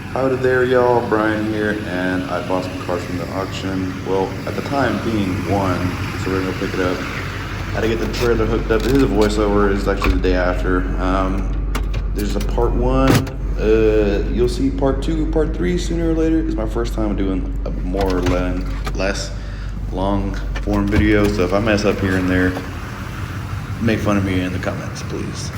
Howdy there, y'all. Brian here, and I bought some cars from the auction. Well, at the time being one, so we're gonna pick it up. Had to get the trailer hooked up. This is a voiceover. It's actually the day after. There's a part one. You'll see part two, part three sooner or later. It's my first time doing a more or less long form video. So if I mess up here and there, make fun of me in the comments, please.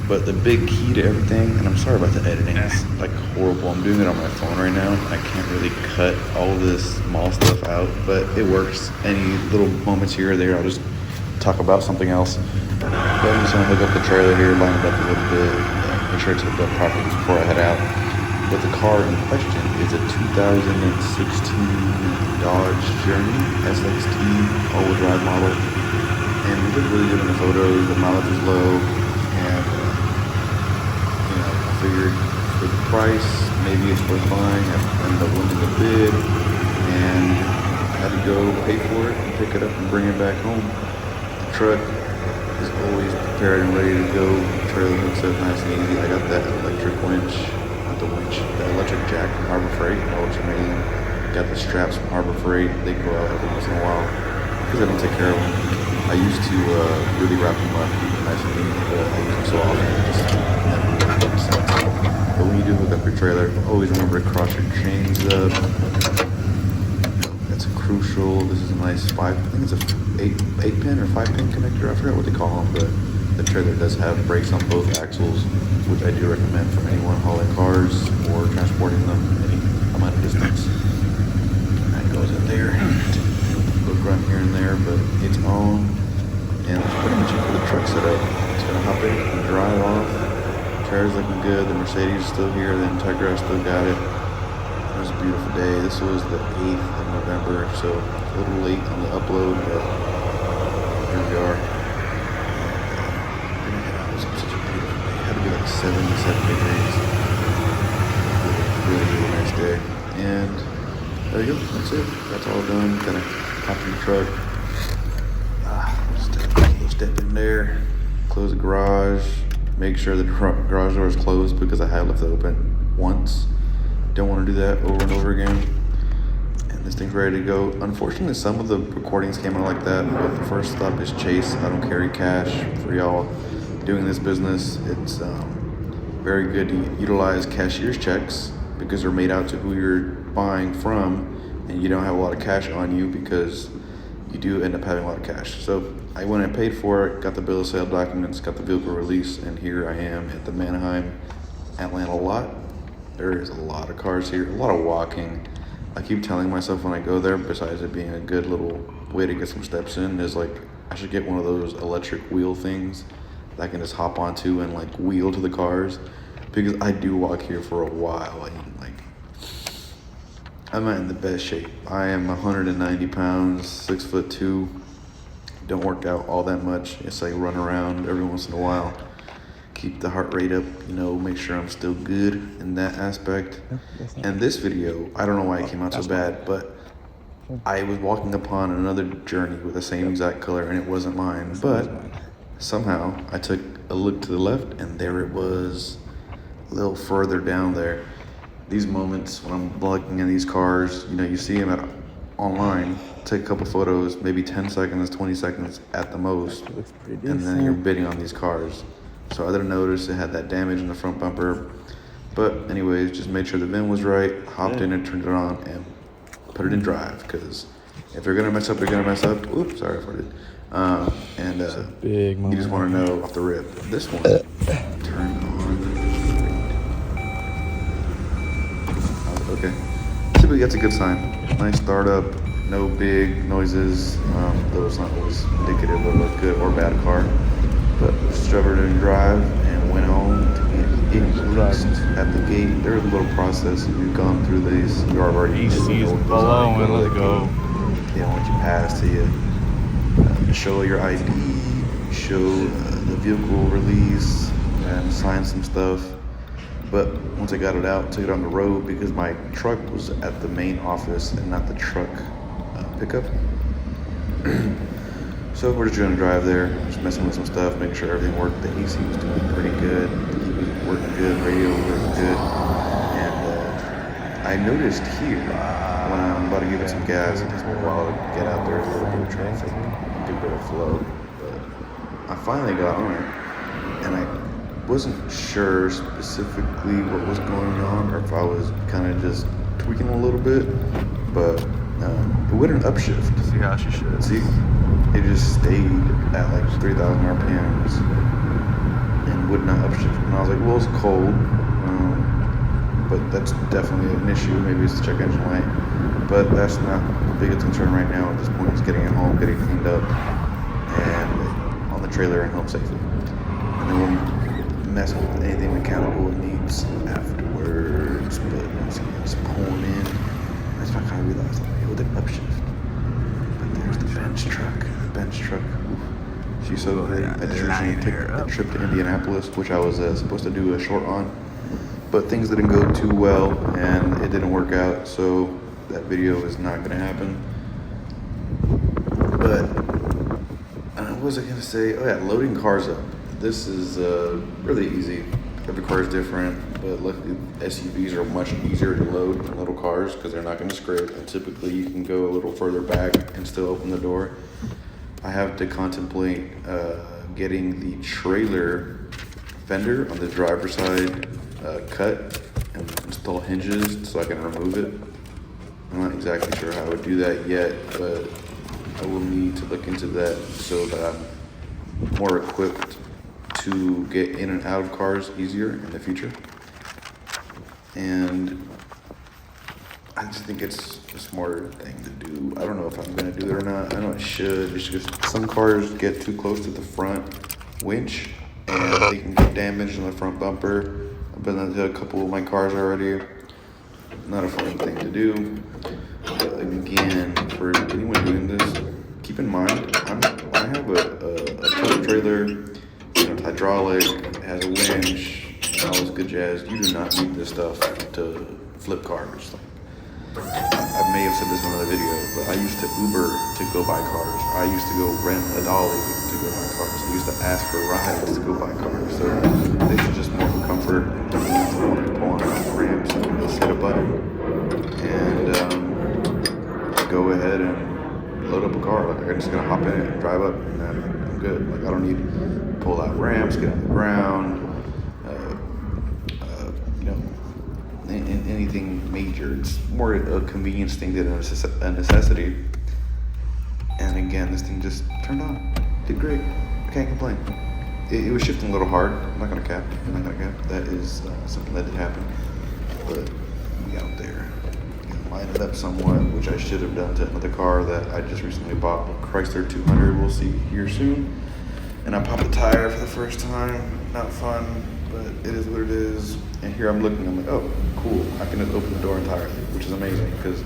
But the big key to everything, and I'm sorry about the editing, it's like horrible. I'm doing it on my phone right now. I can't really cut all this small stuff out, but it works. Any little moments here or there, I'll just talk about something else. But I'm just gonna hook up the trailer here, line it up a little bit, make sure it's hooked up properly before I head out. But the car in question is a 2016 Dodge Journey SXT all-wheel drive model. And it looked really good in the photos. The mileage was low, and I figured for the price, maybe it's worth buying. I ended up winning the bid, and I had to go pay for it and pick it up and bring it back home. The truck is always prepared and ready to go. The trailer hooks up nice and easy. I got that electric winch, not the winch, the electric jack from Harbor Freight. That looks amazing. Got the straps from Harbor Freight. They go out every once in a while because I don't take care of them. I used to really wrap them up, keep them nice and neat, but I use them so often, it just never really makes sense. But when you do hook up your trailer, always remember to cross your chains up. That's crucial. This is a nice I think it's a 8-pin or 5-pin connector. I forgot what they call them, but the trailer does have brakes on both axles, which I do recommend for anyone hauling cars or transporting them any amount of distance. That goes in there. Run here and there, but it's on, and that's pretty much it for the truck setup. It's gonna hop in and drive off. Trailer's looking good. The Mercedes is still here. The Integra still got it. It was a beautiful day. This was the 8th of November, so a little late on the upload, but here we are. It was such a beautiful day. It had to be like 77 degrees. Really nice day. And there you go. That's it. That's all done. Gonna hop in the truck. Step in there. Close the garage. Make sure the garage door is closed because I had left it open once. Don't want to do that over and over again. And this thing's ready to go. Unfortunately, some of the recordings came out like that, but the first stop is Chase. I don't carry cash for y'all doing this business. It's very good to utilize cashier's checks because they're made out to who you're buying from, and you don't have a lot of cash on you because you do end up having a lot of cash. So I went and paid for it, got the bill of sale documents, got the vehicle release, and here I am at the Manheim Atlanta lot. There is a lot of cars here, a lot of walking. I keep telling myself when I go there, besides it being a good little way to get some steps in, is like I should get one of those electric wheel things that I can just hop onto and like wheel to the cars, because I do walk here for a while. I mean, like, I'm not in the best shape. I am 190 pounds, 6'2". Don't work out all that much. It's like run around every once in a while. Keep the heart rate up, make sure I'm still good in that aspect. And this video, I don't know why it came out so bad, but I was walking upon another journey with the same exact color and it wasn't mine. But somehow I took a look to the left and there it was, a little further down there. These moments when I'm looking at these cars, you see them online, take a couple photos, maybe 10 seconds, 20 seconds at the most, and then you're bidding on these cars. So I didn't notice it had that damage in the front bumper. But anyways, just made sure the VIN was right, hopped in and turned it on and put it in drive, because if they're gonna mess up, they're gonna mess up. Oops, sorry, I farted. You just wanna know off the rip. This one turned on. Okay, typically that's a good sign. Nice startup, no big noises, though it's not always indicative of a good or bad car. But just drove it in drive and went home to get it released at the gate. There's a little process. If you've gone through these, you are already EC's below and let's go. They don't want you pass to you. Show your ID, show the vehicle release, and sign some stuff. But once I got it out, took it on the road because my truck was at the main office and not the truck pickup. So we're just gonna drive there, just messing with some stuff, making sure everything worked. The AC was doing pretty good, the TV working good, radio working good, and I noticed here when I'm about to give it some gas, it takes me a while to get out there. There's a little bit of traffic, a good bit of flow. But I finally got on it, and I wasn't sure specifically what was going on or if I was kind of just tweaking a little bit, but it wouldn't upshift. See how she should. See, it just stayed at like 3,000 RPMs and would not upshift. And I was like, well, it's cold, but that's definitely an issue. Maybe it's the check engine light, but that's not the biggest concern right now at this point. Is getting it home, getting cleaned up, and on the trailer and home safely. And then we'll mess with anything mechanical it needs afterwards. But once again, it's pulling in. That's when I kind of realized, like, it didn't upshift. But there's the bench truck. The bench truck. Oof. She's so good. I just recently took a trip to Indianapolis, which I was supposed to do a short on. But things didn't go too well, and it didn't work out, so that video is not going to happen. But, what was I going to say? Oh yeah, loading cars up. This is really easy. Every car is different, but luckily SUVs are much easier to load than little cars because they're not going to scrape, and typically you can go a little further back and still open the door. I have to contemplate getting the trailer fender on the driver's side cut and install hinges so I can remove it. I'm not exactly sure how I would do that yet, but I will need to look into that so that I'm more equipped to get in and out of cars easier in the future. And I just think it's a smarter thing to do. I don't know if I'm gonna do it or not. I know I should. It's just some cars get too close to the front winch and they can get damaged on the front bumper. I've been into a couple of my cars already. Not a fun thing to do. But again, for anyone doing this, keep in mind, I have a tow trailer, it's hydraulic, it has a winch, and all this good jazz. You do not need this stuff to flip cars. I may have said this in another video, but I used to Uber to go buy cars. I used to go rent a dolly to go buy cars. I used to ask for rides to go buy cars. So this is just more for comfort and convenience. I want to pull on ramps and just hit a button and go ahead and load up a car. Like, I'm just gonna hop in it and drive up, and then I'm good. Like, I don't need to pull out ramps, get on the ground, anything major. It's more a convenience thing than a necessity. And again, this thing just turned on. Did great. I can't complain. It was shifting a little hard. I'm not gonna cap. That is something that did happen. But we got there. Line it up somewhat, which I should have done to another car that I just recently bought, Chrysler 200. We'll see here soon. And I popped a tire for the first time. Not fun, but it is what it is. And here I'm looking, I'm like, oh, cool. I can just open the door entirely, which is amazing because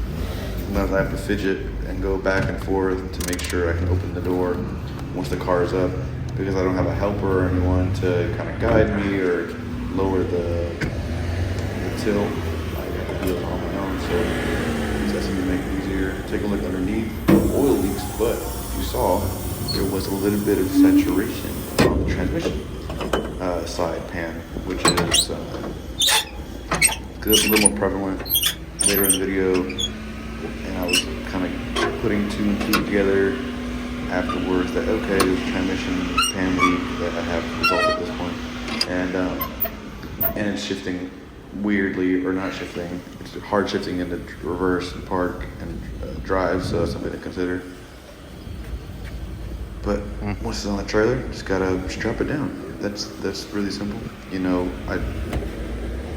sometimes I have to fidget and go back and forth to make sure I can open the door once the car is up, because I don't have a helper or anyone to kind of guide me or lower the till. I have to do it on my own, so that's going to make it easier. Take a look underneath. Oil leaks, but you saw there was a little bit of saturation on the transmission side pan, which is a little more prevalent later in the video, and I was kind of putting two and two together afterwards that okay, there's a transmission pan leak that I have resolved at this point, and it's shifting weirdly, or not shifting, it's hard shifting into reverse and park and drive, so that's something to consider. But once it's on the trailer, just gotta strap it down. That's really simple. You know,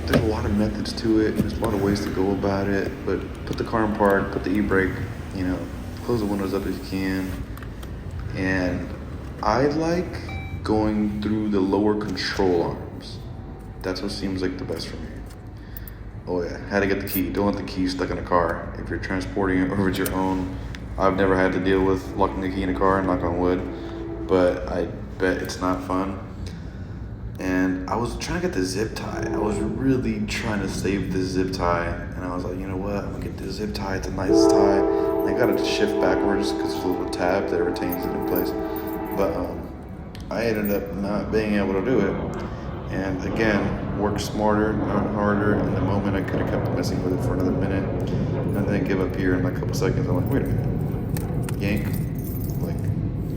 there's a lot of methods to it. There's a lot of ways to go about it. But put the car in park, put the e-brake, close the windows up if you can. And I like going through the lower control arms. That's what seems like the best for me. Oh yeah, had to get the key. Don't let the key stuck in a car. If you're transporting it or it's your own, I've never had to deal with locking the key in a car, knock on wood, but I bet it's not fun. And I was trying to get the zip tie. I was really trying to save the zip tie, and I was like, you know what, I'm gonna get the zip tie, it's a nice tie. And I got it to shift backwards because there's a little tab that retains it in place. But I ended up not being able to do it. And again, work smarter, not harder. In the moment, I could have kept my messing with it for another minute, and then give up here in like a couple seconds. I'm like, wait a minute, yank. Like,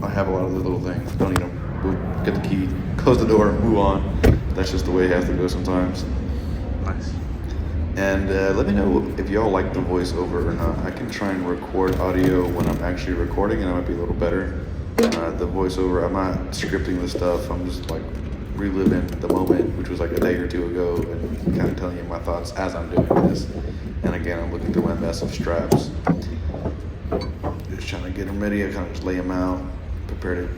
I have a lot of those little things. Don't need them. Boop, get the key, close the door, move on. That's just the way it has to go sometimes. Nice. And let me know if y'all like the voiceover or not. I can try and record audio when I'm actually recording, and it might be a little better. The voiceover, I'm not scripting the stuff. I'm just like reliving the moment, which was like a day or two ago, and kind of telling you my thoughts as I'm doing this. And again, I'm looking through my mess of straps, just trying to get them ready. I kind of just lay them out, prepare to,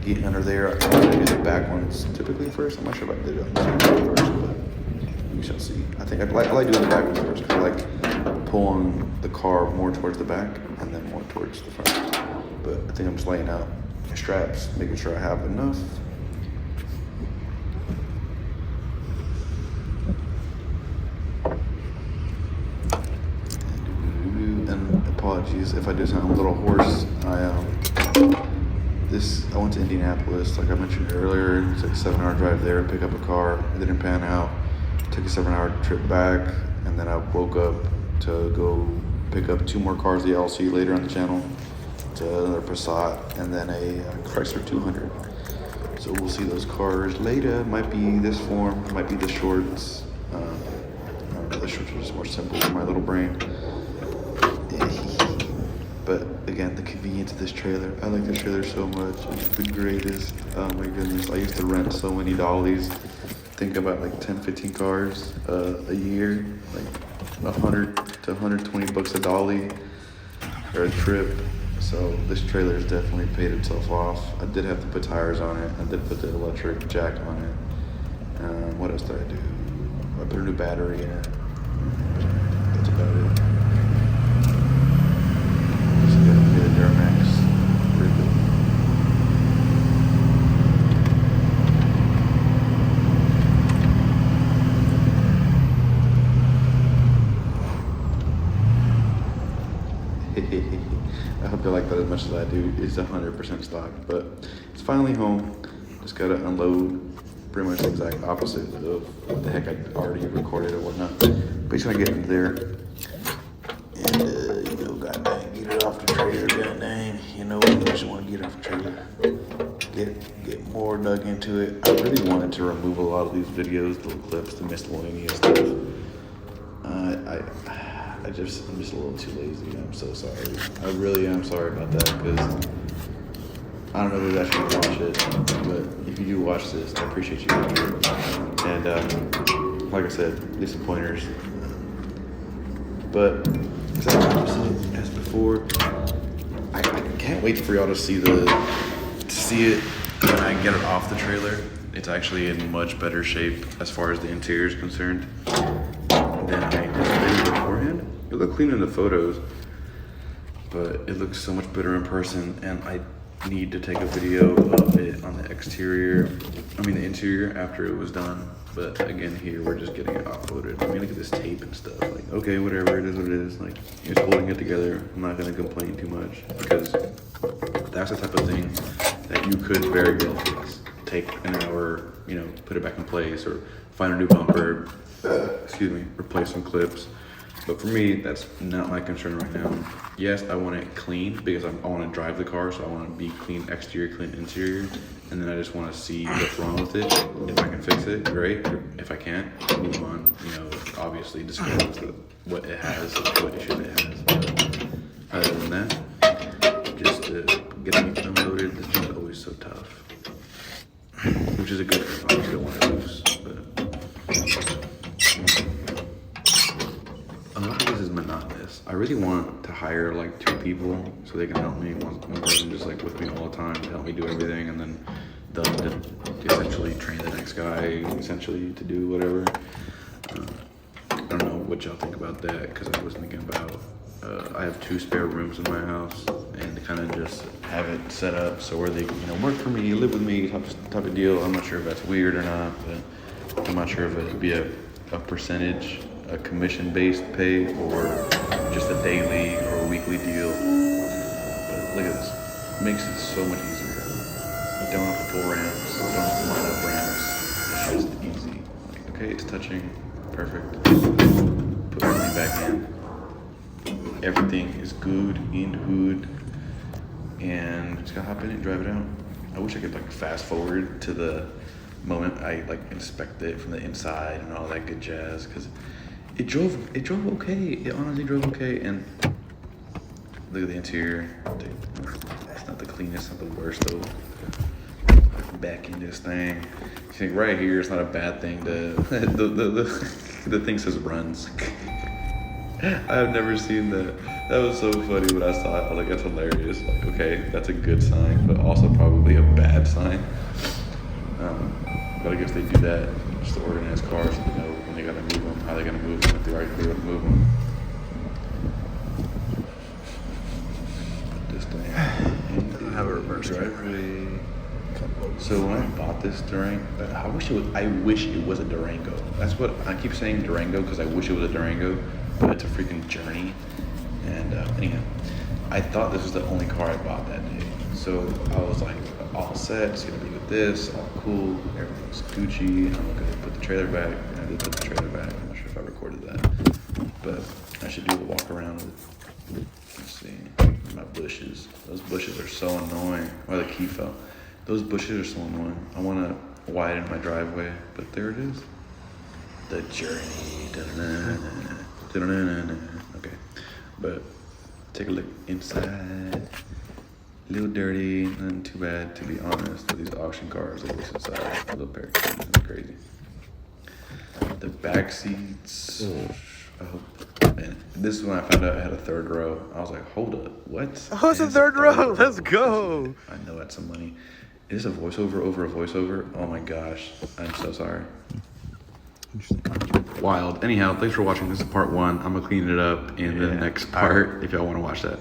get under there. I try to do the back ones typically first. I'm not sure if I did it on this one first, but we shall see. I think I like doing the back ones first, because I like pulling the car more towards the back and then more towards the front. But I think I'm just laying out my straps, making sure I have enough. And apologies if I do sound a little hoarse. I went to Indianapolis, like I mentioned earlier. It's like a 7-hour drive there, pick up a car. It didn't pan out. Took a 7-hour trip back, and then I woke up to go pick up 2 more cars that y'all see later on the channel. Another Passat, and then a Chrysler 200. So we'll see those cars later. Might be this form, might be the shorts. I don't know, the shorts are just more simple for my little brain. But again, the convenience of this trailer. I like this trailer so much. It's the greatest. Oh my goodness. I used to rent so many dollies. Think about like 10, 15 cars a year. Like 100 to 120 bucks a dolly or a trip. So this trailer has definitely paid itself off. I did have to put tires on it. I did put the electric jack on it. What else did I do? I put a new battery in it. That's about it. Just gotta get a Duramax. I hope they like that as much as I do. It's 100% stock, but it's finally home. Just gotta unload. Pretty much the exact opposite of what the heck I already recorded or whatnot. But just gonna get into there and god dang, get it off the trailer. God dang, I just want to get it off the trailer. Get more dug into it. I really wanted to remove a lot of these videos, little clips, the miscellaneous stuff. I'm just a little too lazy. I'm so sorry. I really am sorry about that, because I don't know who's actually gonna watch it, but if you do watch this, I appreciate you watching it. And like I said, leave some pointers. But as before, I can't wait for y'all to see it when I get it off the trailer. It's actually in much better shape as far as the interior is concerned than I anticipated beforehand. It looked clean in the photos, but it looks so much better in person, and I need to take a video of it on the the interior after it was done. But again, here we're just getting it offloaded. I mean, look at this tape and stuff. Like, okay, whatever, it is what it is. Like, it's holding it together. I'm not gonna complain too much, because that's the type of thing that you could very well fix. Take an hour, put it back in place, or find a new bumper, replace some clips. But for me, that's not my concern right now. Yes, I want it clean because I want to drive the car, so I want to be clean exterior, clean interior, and then I just want to see what's wrong with it. If I can fix it, great. If I can't, move on. Obviously disclose what it has, what issue it has. But other than that, just getting it unloaded. This thing's always so tough, which is a good thing. I still want it loose, but. A lot of this is monotonous. I really want to hire like 2 people so they can help me. One person just like with me all the time to help me do everything, and then they'll essentially train the next guy essentially to do whatever. I don't know what y'all think about that, because I was thinking about I have 2 spare rooms in my house, and kind of just have it set up so where they can work for me, live with me, type of deal. I'm not sure if that's weird or not, but I'm not sure if it'd be a percentage, a commission-based pay, or just a daily or a weekly deal. But look at this. It makes it so much easier. You don't have to pull ramps, you don't have to line up ramps. It's just easy. Okay, it's touching. Perfect. put everything back in. Everything is good in the hood, and just gotta hop in it and drive it out. I wish I could like fast forward to the moment I like inspect it from the inside and all that good jazz, because it drove okay. It honestly drove okay. And look at the interior. It's not the cleanest, not the worst though. Back in this thing. You think right here, it's not a bad thing to the thing says runs. I have never seen that. That was so funny when I saw it. I was like, that's hilarious. Like, okay, that's a good sign, but also probably a bad sign. But I guess they do that just to organize cars so they know when they gotta move them, how they're gonna move them, if they're already able to move them. This thing. I have a reverse driveway. So when I bought this Durango, I wish it was a Durango. That's what I keep saying, Durango, because I wish it was a Durango, but it's a freaking Journey. And anyhow, I thought this was the only car I bought that day. So I was like, all set, it's gonna be with this, all cool, everything's Gucci. I'm gonna put the trailer back, and I did put the trailer back. I'm not sure if I recorded that, but I should do a walk around with, let's see, my bushes. Those bushes are so annoying. Why the key fell. Those bushes are so annoying. I wanna widen my driveway, but there it is. The Journey. Okay, but take a look inside. A little dirty, nothing too bad, to be honest. With these auction cars, look what's inside. A little pair of keys, it's crazy. The back seats. I hope. Man, this is when I found out I had a third row. I was like, hold up, what? Oh, it's a third row. Let's go. I know that's some money. Is this a voiceover over a voiceover? Oh my gosh, I'm so sorry. Wild. Anyhow, thanks for watching. This is part one. I'm gonna clean it up in the next part if y'all want to watch that.